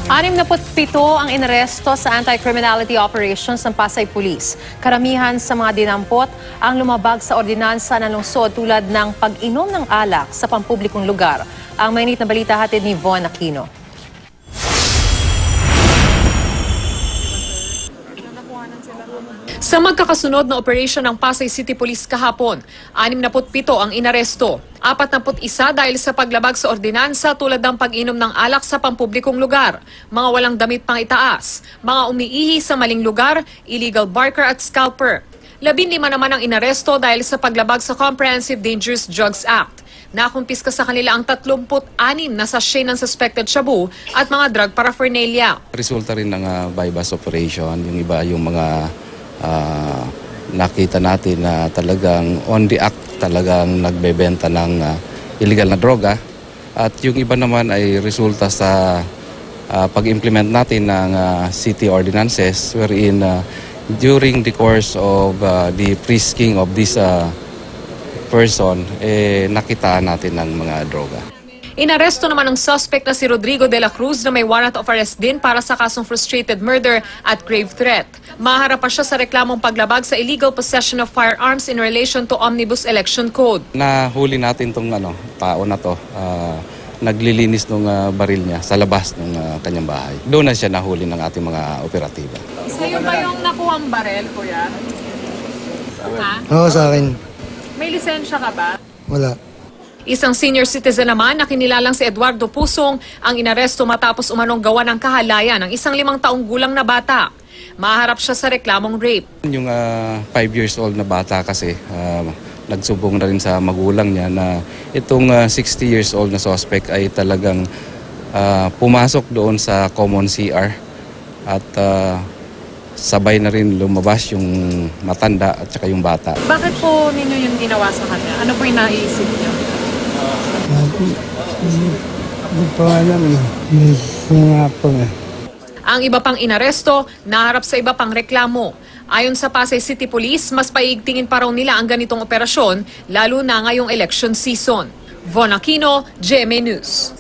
67 ang inaresto sa anti-criminality operations ng Pasay Police. Karamihan sa mga dinampot ang lumabag sa ordinansa ng lungsod tulad ng pag-inom ng alak sa pampublikong lugar. Ang mainit na balita hatid ni Von Aquino. Sa magkakasunod na operasyon ng Pasay City Police kahapon, 67 ang inaresto. 41 dahil sa paglabag sa ordinansa tulad ng pag-inom ng alak sa pampublikong lugar, mga walang damit pang itaas, mga umiihi sa maling lugar, illegal barker at scalper. 15 naman ang inaresto dahil sa paglabag sa Comprehensive Dangerous Drugs Act. Nakumpiska sa kanila ang 36 na sachet ng suspected shabu at mga drug paraphernalia. Resulta rin ng buy-bust operation, yung iba yung mga nakita natin na talagang on the act, talagang nagbebenta ng illegal na droga. At yung iba naman ay resulta sa pag-implement natin ng city ordinances wherein during the course of the frisking of this person, nakitaan natin ng mga droga. Inaresto naman ang suspect na si Rodrigo de la Cruz na may warrant of arrest din para sa kasong frustrated murder at grave threat. Maharap pa siya sa reklamong paglabag sa illegal possession of firearms in relation to Omnibus Election Code. Nahuli natin itong tao na to, naglilinis ng baril niya sa labas ng kanyang bahay. Doon na siya nahuli ng ating mga operatiba. Sa'yo ba yung nakuhang baril, kuya? Ha? Oo, sa akin. May lisensya ka ba? Wala. Isang senior citizen naman na kinilalang si Eduardo Pusong ang inaresto matapos umanong gawa ng kahalayan ng isang 5 taong gulang na bata. Maharap siya sa reklamong rape. Yung 5 years old na bata kasi nagsubong na rin sa magulang niya na itong 60 years old na suspect ay talagang pumasok doon sa common CR at sabay na rin lumabas yung matanda at saka yung bata. Bakit po ninyo yung ginawa sa kanya? Ano po yung naisip niyo? Hindi pa alam eh. May sinapang eh. Ang iba pang inaresto, naharap sa iba pang reklamo. Ayon sa Pasay City Police, mas paigtingin pa raw nila ang ganitong operasyon, lalo na ngayong election season. Von Aquino, GMA News.